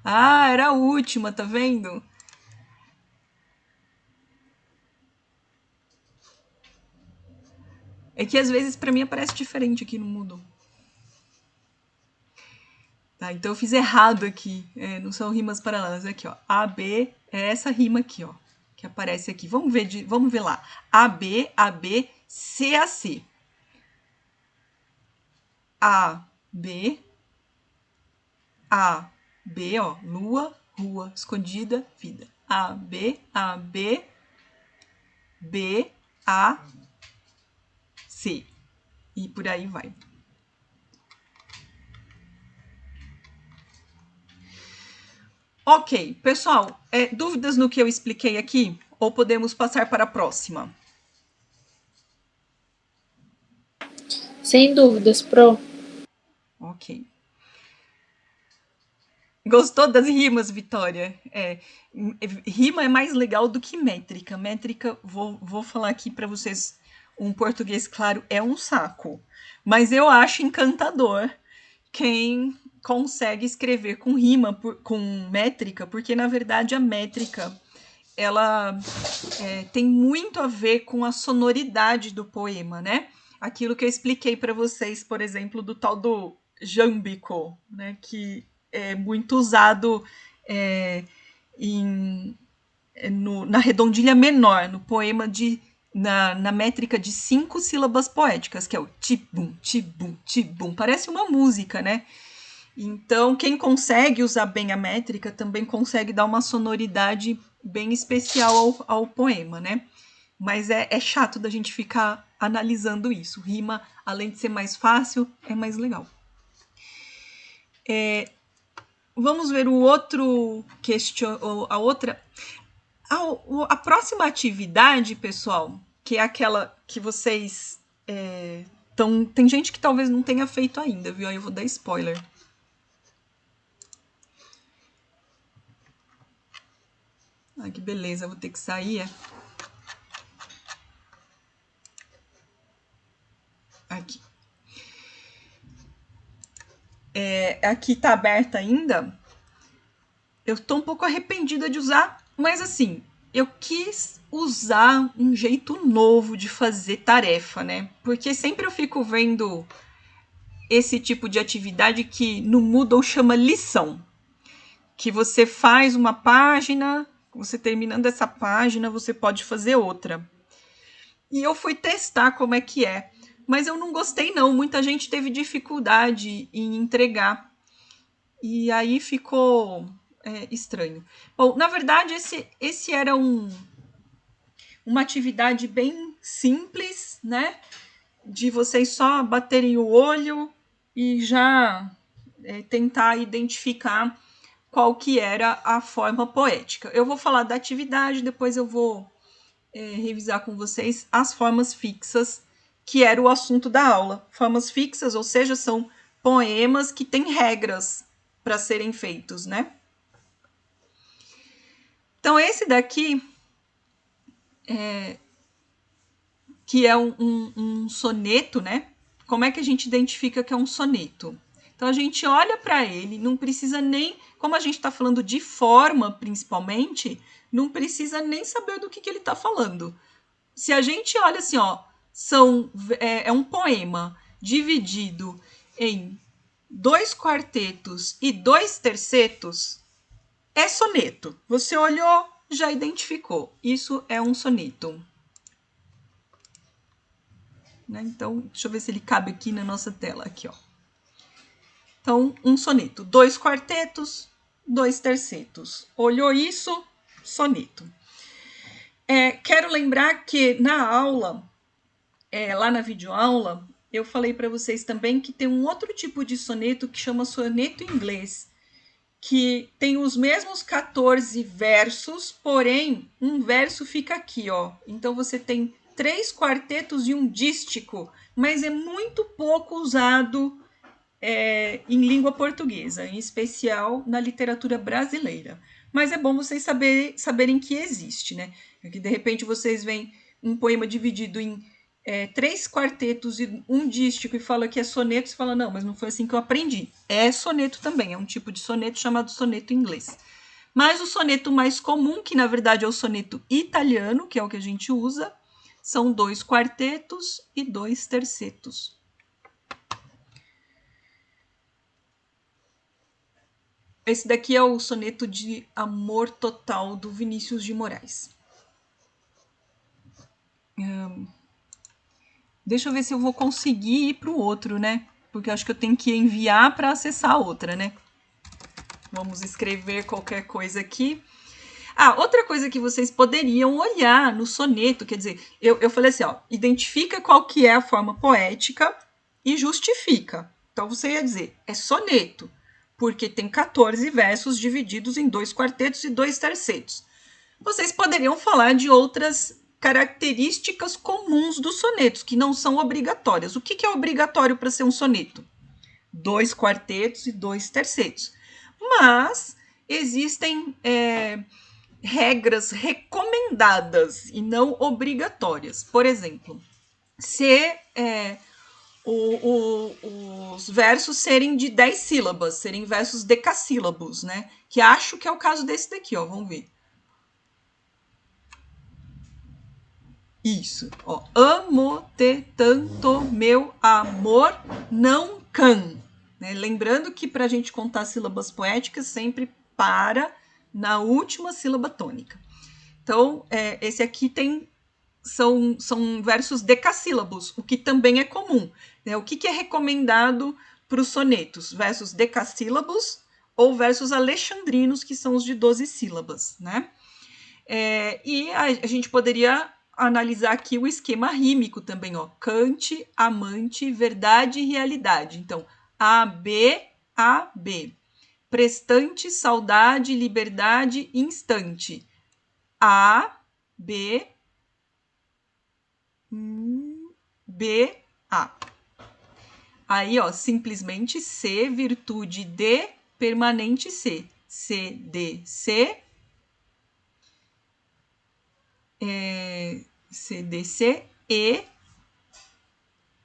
Ah, era a última, tá vendo? É que às vezes para mim aparece diferente aqui no Moodle. Tá, então eu fiz errado aqui. Não são rimas paralelas. Aqui, ó. A, B, é essa rima aqui, ó. Que aparece aqui. Vamos ver lá. A, B, C, A, C. A, B, ó. Lua, rua, escondida, vida. A, B, B, A, C. E por aí vai. Ok, pessoal, dúvidas no que eu expliquei aqui? Ou podemos passar para a próxima? Sem dúvidas, Pro. Ok. Gostou das rimas, Vitória? Rima é mais legal do que métrica. Métrica, vou falar aqui para vocês, um português claro é um saco. Mas eu acho encantador quem consegue escrever com rima, com métrica, porque na verdade a métrica ela tem muito a ver com a sonoridade do poema, né? Aquilo que eu expliquei para vocês, por exemplo, do tal do jâmbico, né? Que é muito usado na redondilha menor, no poema na métrica de 5 sílabas poéticas, que é o tibum, tibum, tibum. Parece uma música, né? Então, quem consegue usar bem a métrica também consegue dar uma sonoridade bem especial ao poema, né? Mas é chato da gente ficar analisando isso. Rima, além de ser mais fácil, é mais legal. Vamos ver o outro a outra. A próxima atividade, pessoal, que é aquela que vocês tem gente que talvez não tenha feito ainda, viu? Aí eu vou dar spoiler. Ah, que beleza, vou ter que sair. aqui tá aberta ainda. Eu tô um pouco arrependida de usar, mas assim, eu quis usar um jeito novo de fazer tarefa, né? Porque sempre eu fico vendo esse tipo de atividade que no Moodle chama lição. Que você faz uma página, você terminando essa página, você pode fazer outra. E eu fui testar como é que é. Mas eu não gostei não, muita gente teve dificuldade em entregar. E aí ficou estranho. Bom, na verdade, esse era uma atividade bem simples, né? De vocês só baterem o olho e já tentar identificar qual que era a forma poética. Eu vou falar da atividade, depois eu vou revisar com vocês as formas fixas, que era o assunto da aula. Formas fixas, ou seja, são poemas que têm regras para serem feitos, né? Então, esse daqui, que é um soneto, né? Como é que a gente identifica que é um soneto? Então, a gente olha para ele, não precisa nem, como a gente está falando de forma, principalmente, não precisa nem saber do que ele está falando. Se a gente olha assim, ó, é um poema dividido em 2 quartetos e 2 tercetos, é soneto. Você olhou, já identificou. Isso é um soneto. Né? Então, deixa eu ver se ele cabe aqui na nossa tela. Aqui, ó. Então, um soneto. 2 quartetos, 2 tercetos. Olhou isso? Soneto. Quero lembrar que na aula, lá na videoaula, eu falei para vocês também que tem um outro tipo de soneto que chama soneto inglês, que tem os mesmos 14 versos, porém, um verso fica aqui, ó. Então, você tem 3 quartetos e um dístico, mas é muito pouco usado em língua portuguesa, em especial na literatura brasileira. Mas é bom vocês saberem que existe, né? Que de repente vocês veem um poema dividido em 3 quartetos e um dístico e fala que é soneto, você fala, não, mas não foi assim que eu aprendi. É soneto também, é um tipo de soneto chamado soneto inglês. Mas o soneto mais comum, que na verdade é o soneto italiano, que é o que a gente usa, são 2 quartetos e 2 tercetos. Esse daqui é o soneto de Amor Total, do Vinícius de Moraes. Deixa eu ver se eu vou conseguir ir para o outro, né? Porque eu acho que eu tenho que enviar para acessar a outra, né? Vamos escrever qualquer coisa aqui. Outra coisa que vocês poderiam olhar no soneto, quer dizer, eu falei assim, ó, identifica qual que é a forma poética e justifica. Então, você ia dizer, é soneto, porque tem 14 versos divididos em 2 quartetos e 2 tercetos. Vocês poderiam falar de outras características comuns dos sonetos, que não são obrigatórias. O que é obrigatório para ser um soneto? 2 quartetos e 2 tercetos. Mas existem regras recomendadas e não obrigatórias. Por exemplo, se os versos serem de 10 sílabas, serem versos decassílabos, né? Que acho que é o caso desse daqui, ó. Vamos ver. Isso, ó. Amo-te tanto, meu amor, não can. Né? Lembrando que para a gente contar sílabas poéticas, sempre para na última sílaba tônica. Então, esse aqui são versos decassílabos, o que também é comum. Né? O que é recomendado para os sonetos? Versos decassílabos ou versos alexandrinos, que são os de 12 sílabas. Né? E a gente poderia analisar aqui o esquema rímico também, ó. Cante, amante, verdade e realidade. Então, A, B, A, B. Prestante, saudade, liberdade, instante. A, B, B, A. Aí, ó, simplesmente C, virtude D, permanente C. C, D, C. C, D, C, E,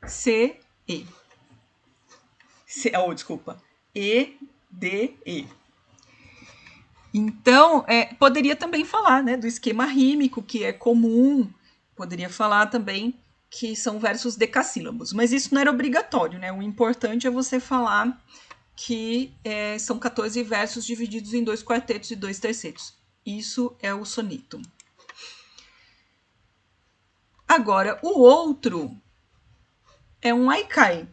C, E. Desculpa. E-D-E. Então, poderia também falar, né, do esquema rímico, que é comum, poderia falar também que são versos decassílabos, mas isso não era obrigatório, né? O importante é você falar que são 14 versos divididos em 2 quartetos e 2 tercetos. Isso é o soneto. Agora, o outro é um haikai.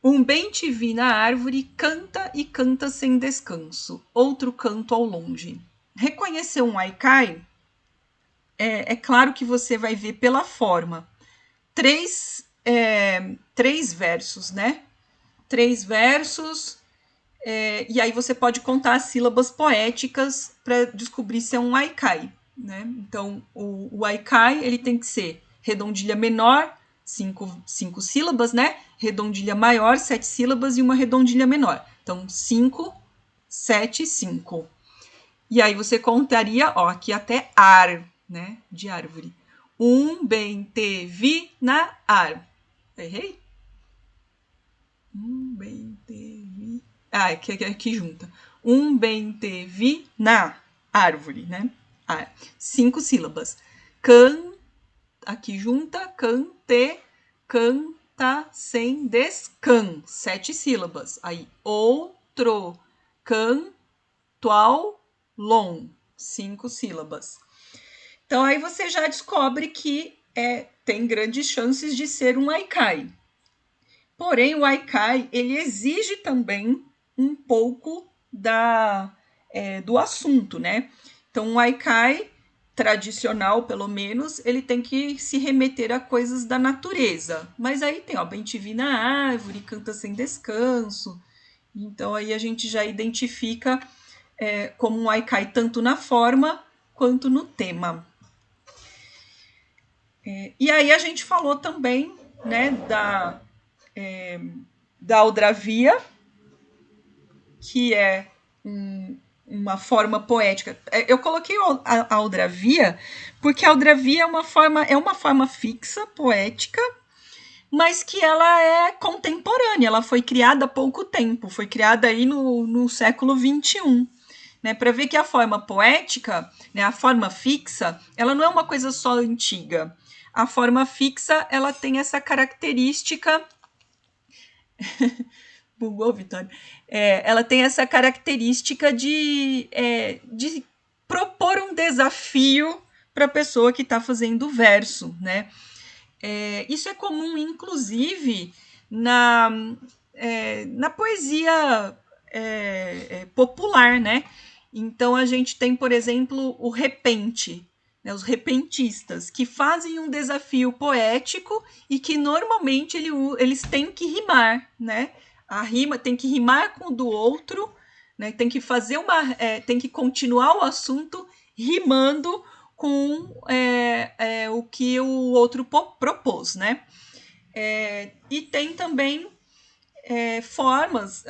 Um bem te vi na árvore, canta e canta sem descanso, outro canto ao longe. Reconhecer um haikai, é claro que você vai ver pela forma. Três versos, né? 3 versos, e aí você pode contar as sílabas poéticas para descobrir se é um haikai, né? Então, o haikai, ele tem que ser redondilha menor, 5 sílabas, né? Redondilha maior, 7 sílabas e uma redondilha menor. Então, 5, 7, 5. E aí você contaria, ó, aqui até ar, né? De árvore. Um bem te vi na ar. Errei? Um bem te vi. Ah, aqui junta. Um bem te vi na árvore, né? 5 sílabas. Can, aqui junta, cante, canta sem descan. 7 sílabas. Aí, outro, cantual, long. 5 sílabas. Então, aí você já descobre que tem grandes chances de ser um haikai. Porém, o haikai, ele exige também um pouco do assunto, né? Então, um haikai tradicional, pelo menos, ele tem que se remeter a coisas da natureza. Mas aí tem, ó, bem te vi na árvore, canta sem descanso. Então, aí a gente já identifica como um haikai tanto na forma quanto no tema. E aí a gente falou também, né, da aldravia, que é uma forma poética. Eu coloquei a aldravia porque a aldravia é uma forma fixa, poética, mas que ela é contemporânea, ela foi criada há pouco tempo, foi criada aí no século XXI. Né, para ver que a forma poética, né, a forma fixa, ela não é uma coisa só antiga. A forma fixa, ela tem essa característica bugou, Vitória. Ela tem essa característica de propor um desafio para a pessoa que está fazendo o verso, né? Isso é comum, inclusive, na poesia popular, né? Então, a gente tem, por exemplo, o repente, né? Os repentistas, que fazem um desafio poético e que, normalmente, eles têm que rimar, né? A rima tem que rimar com o do outro, né? Tem que fazer tem que continuar o assunto rimando com o que o outro propôs, né? E tem também formas.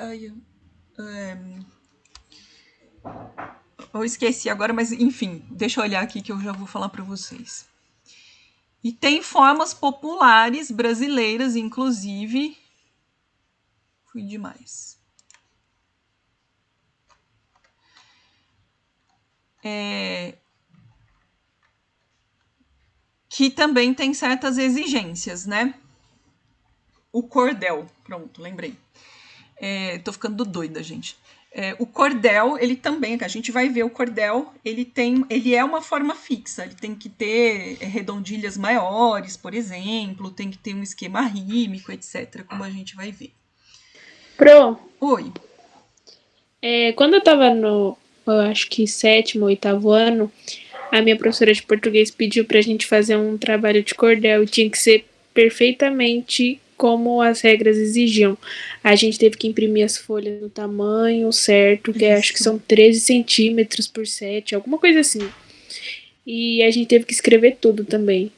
Eu esqueci agora, mas enfim, deixa eu olhar aqui que eu já vou falar para vocês. E tem formas populares brasileiras, inclusive. Fui demais. Que também tem certas exigências, né? O cordel, pronto, lembrei. Tô ficando doida, gente. O cordel, ele também, a gente vai ver o cordel, ele é uma forma fixa, ele tem que ter redondilhas maiores, por exemplo, tem que ter um esquema rímico, etc., como a gente vai ver. Pro, Oi. quando eu tava eu acho que 7º, 8º ano, a minha professora de português pediu pra gente fazer um trabalho de cordel e tinha que ser perfeitamente como as regras exigiam. A gente teve que imprimir as folhas no tamanho certo, que acho que são 13 centímetros por 7, alguma coisa assim. E a gente teve que escrever tudo também.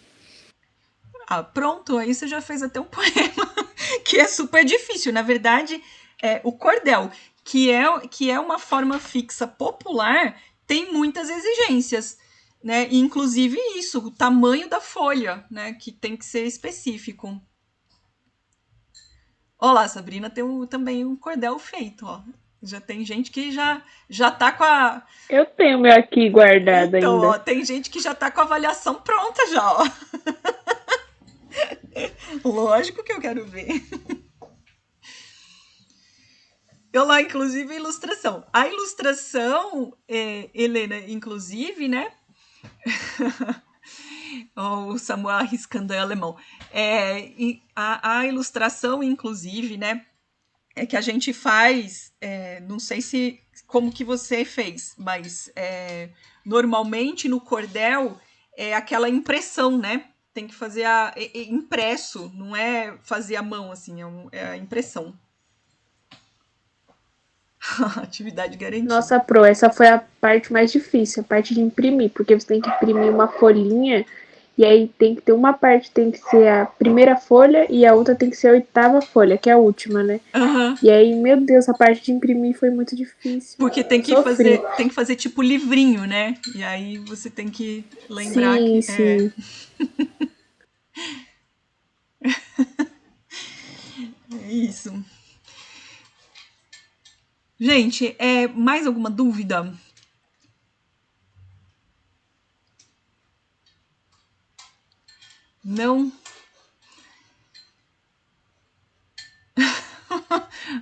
Pronto, aí você já fez até um poema, que é super difícil. Na verdade, o cordel, que é uma forma fixa popular, tem muitas exigências, né? E, inclusive isso, o tamanho da folha, né? Que tem que ser específico. Olá, Sabrina tem também um cordel feito, ó. Já tem gente que já tá com a. Eu tenho meu aqui guardado Então, ó, ainda. tem gente que já tá com a avaliação pronta já, ó. Lógico que eu quero ver. Eu lá, inclusive, a ilustração. A ilustração, Helena, inclusive, né? O Samuel arriscando em alemão. A ilustração, inclusive, né? É que a gente faz, não sei se como que você fez, mas normalmente no cordel é aquela impressão, né? Tem que fazer impresso, não é fazer à mão, assim, é a impressão. Atividade garantida. Nossa, Pro, essa foi a parte mais difícil, a parte de imprimir, porque você tem que imprimir uma folhinha e aí tem que ter uma parte tem que ser a primeira folha e a outra tem que ser a oitava folha, que é a última, né? Uhum. E aí, meu Deus, a parte de imprimir foi muito difícil. Porque tem que Sofri. fazer tipo livrinho, né? E aí você tem que lembrar Sim, que sim. é isso. Gente, mais alguma dúvida? Não?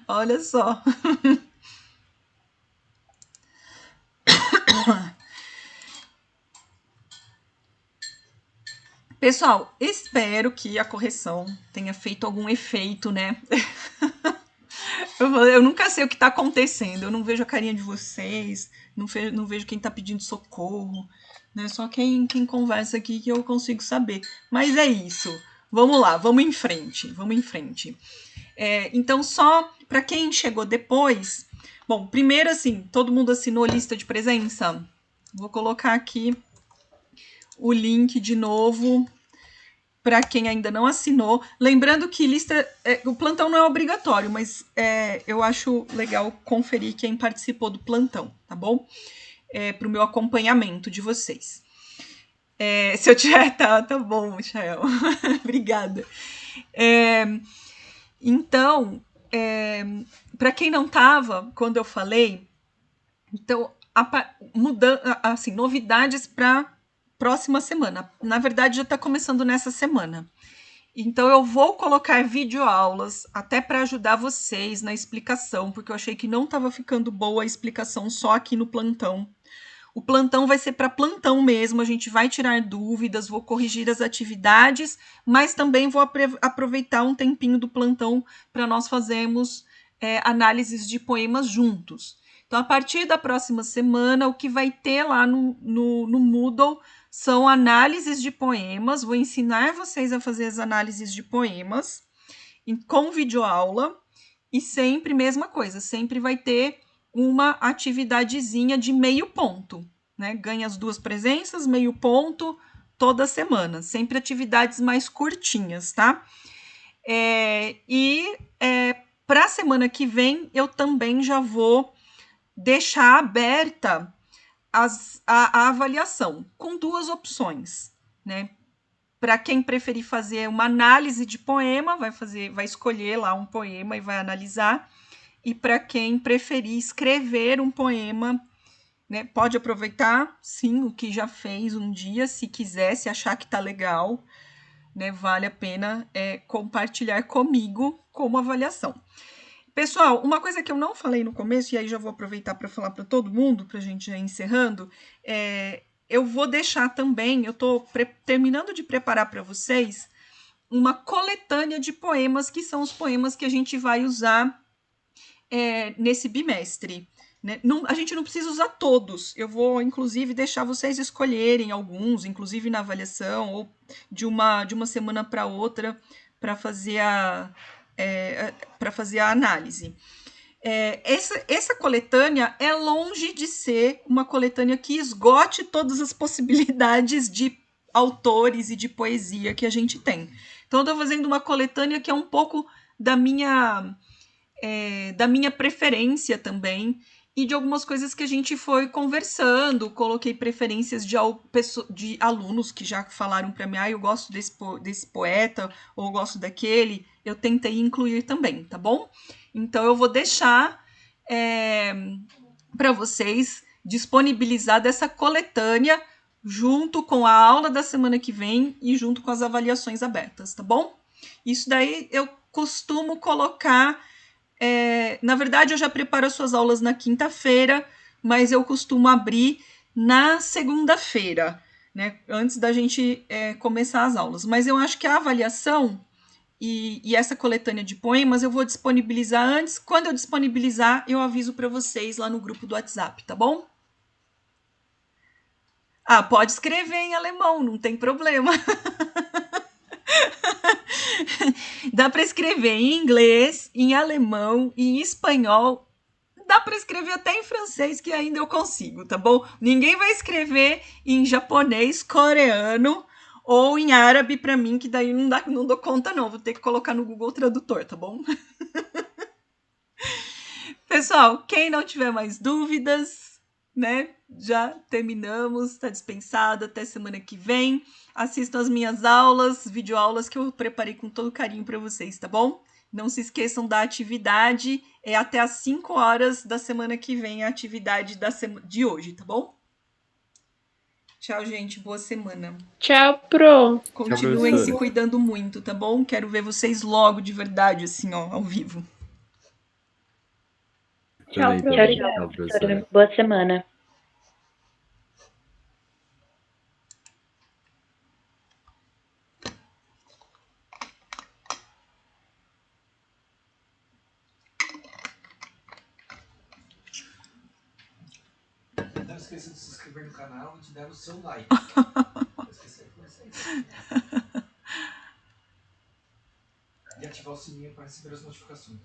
Olha só. Pessoal, espero que a correção tenha feito algum efeito, né? Eu nunca sei o que tá acontecendo, eu não vejo a carinha de vocês, não vejo quem tá pedindo socorro, né? Só quem conversa aqui que eu consigo saber. Mas é isso. Vamos lá, vamos em frente, vamos em frente. Então, só para quem chegou depois, bom, primeiro assim, todo mundo assinou lista de presença? Vou colocar aqui o link de novo para quem ainda não assinou. Lembrando que o plantão não é obrigatório, mas eu acho legal conferir quem participou do plantão, tá bom? Para o meu acompanhamento de vocês. Se eu tiver, tá bom, Michael. Obrigada. Então, para quem não estava, quando eu falei, então, assim, novidades para próxima semana. Na verdade, já está começando nessa semana. Então, eu vou colocar videoaulas até para ajudar vocês na explicação, porque eu achei que não estava ficando boa a explicação só aqui no plantão. O plantão vai ser para plantão mesmo, a gente vai tirar dúvidas, vou corrigir as atividades, mas também vou aproveitar um tempinho do plantão para nós fazermos análises de poemas juntos. Então, a partir da próxima semana, o que vai ter lá no Moodle são análises de poemas. Vou ensinar vocês a fazer as análises de poemas com videoaula e sempre, mesma coisa, sempre vai ter uma atividadezinha de meio ponto, né? Ganha as 2 presenças, meio ponto, toda semana. Sempre atividades mais curtinhas, tá? Para a semana que vem, eu também já vou deixar aberta a avaliação, com 2 opções, né? Para quem preferir fazer uma análise de poema, vai escolher lá um poema e vai analisar. E para quem preferir escrever um poema, né, pode aproveitar, sim, o que já fez um dia, se quiser, se achar que tá legal, né, vale a pena compartilhar comigo como avaliação. Pessoal, uma coisa que eu não falei no começo, e aí já vou aproveitar para falar para todo mundo, para a gente já encerrando, eu vou deixar também, eu estou terminando de preparar para vocês uma coletânea de poemas, que são os poemas que a gente vai usar nesse bimestre. Né? A gente não precisa usar todos, eu vou inclusive deixar vocês escolherem alguns, inclusive na avaliação, ou de uma semana para outra, para fazer a análise. Essa coletânea é longe de ser uma coletânea que esgote todas as possibilidades de autores e de poesia que a gente tem. Então, eu estou fazendo uma coletânea que é um pouco da minha preferência também, e de algumas coisas que a gente foi conversando. Coloquei preferências de alunos que já falaram para mim, eu gosto desse poeta, ou eu gosto daquele, eu tentei incluir também, tá bom? Então eu vou deixar para vocês disponibilizar dessa coletânea junto com a aula da semana que vem e junto com as avaliações abertas, tá bom? Isso daí eu costumo colocar, na verdade eu já preparo as suas aulas na quinta-feira, mas eu costumo abrir na segunda-feira, né, antes da gente começar as aulas. Mas eu acho que a avaliação e essa coletânea de poemas eu vou disponibilizar antes. Quando eu disponibilizar, eu aviso para vocês lá no grupo do WhatsApp, tá bom? Pode escrever em alemão, não tem problema. Dá para escrever em inglês, em alemão, em espanhol. Dá para escrever até em francês, que ainda eu consigo, tá bom? Ninguém vai escrever em japonês, coreano ou em árabe para mim, que daí não dou conta não. Vou ter que colocar no Google Tradutor, tá bom? Pessoal, quem não tiver mais dúvidas, né? Já terminamos, está dispensado até semana que vem. Assistam as minhas aulas, videoaulas que eu preparei com todo carinho para vocês, tá bom? Não se esqueçam da atividade, até às 5 horas da semana que vem a atividade de hoje, tá bom? Tchau, gente, boa semana. Tchau, Pro. Continuem se cuidando muito, tá bom? Quero ver vocês logo, de verdade, assim, ó, ao vivo. Tchau, professora. Boa semana. Não esqueça de se inscrever no canal e de dar o seu like. Não esqueça de começar isso. E ativar o sininho para receber as notificações.